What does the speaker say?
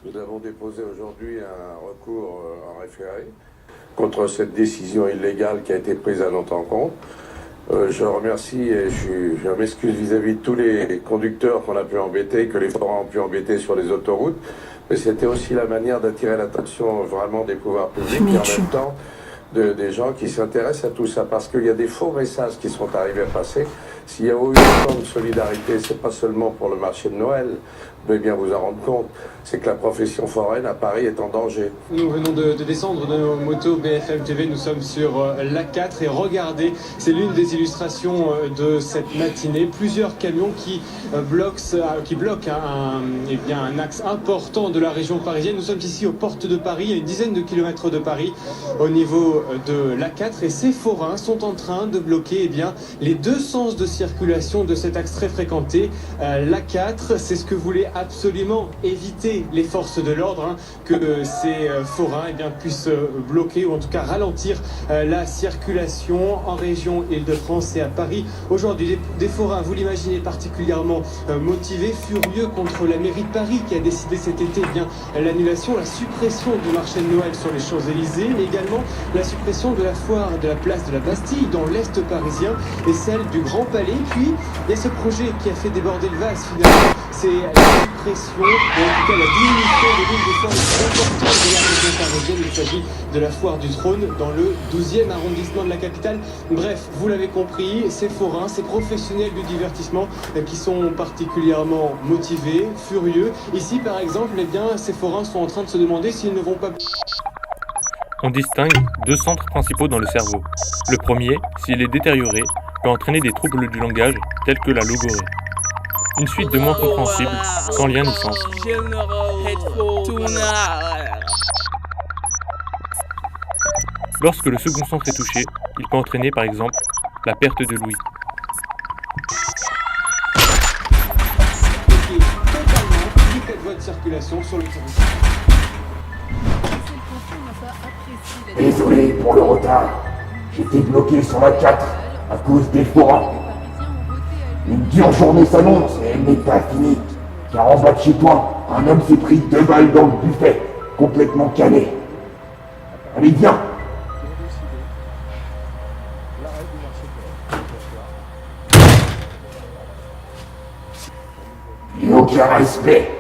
Nous avons déposé aujourd'hui un recours en référé contre cette décision illégale qui a été prise à notre encontre. Je remercie et je m'excuse vis-à-vis de tous les conducteurs qu'on a pu embêter, que les forats ont pu embêter sur les autoroutes. Mais c'était aussi la manière d'attirer l'attention vraiment des pouvoirs publics et en même temps des gens qui s'intéressent à tout ça. Parce qu'il y a des faux messages qui sont arrivés à passer. S'il y a eu autant de solidarité, c'est pas seulement pour le marché de Noël, vous devez bien vous en rendre compte, c'est que la profession foraine à Paris est en danger. Nous venons de descendre de nos motos BFM TV, nous sommes sur l'A4 et regardez, c'est l'une des illustrations de cette matinée. Plusieurs camions qui bloquent un axe important de la région parisienne. Nous sommes ici aux portes de Paris, à une dizaine de kilomètres de Paris, au niveau de l'A4 et ces forains sont en train de bloquer les deux sens de circulation de cet axe très fréquenté. L'A4, c'est ce que voulait absolument éviter les forces de l'ordre, que ces forains puissent bloquer ou en tout cas ralentir la circulation en région Île-de-France et à Paris. Aujourd'hui, des forains, vous l'imaginez, particulièrement motivés, furieux contre la mairie de Paris qui a décidé cet été l'annulation, la suppression du marché de Noël sur les Champs-Élysées, mais également la suppression de la foire de la place de la Bastille dans l'Est parisien et celle du Grand Palais. Puis il y a ce projet qui a fait déborder le vase finalement, c'est la suppression, ou en tout cas la diminution de l'une des foires les plus importantes de la région parisienne. Il s'agit de la foire du Trône dans le 12e arrondissement de la capitale. Bref, vous l'avez compris, ces forains, ces professionnels du divertissement qui sont particulièrement motivés, furieux. Ici par exemple, ces forains sont en train de se demander s'ils ne vont pas... On distingue deux centres principaux dans le cerveau. Le premier, s'il est détérioré, peut entraîner des troubles du langage tels que la logorrhée. Une suite de mots incompréhensibles, sans lien ni sens. Lorsque le second centre est touché, il peut entraîner par exemple la perte de l'ouïe. Votre circulation sur le territoire. Désolé pour le retard. J'étais bloqué sur la 4 à cause des forains. Une dure journée s'annonce et elle n'est pas finie. Car en bas de chez toi, un homme s'est pris 2 balles dans le buffet, complètement calé. Allez, viens. Et aucun respect.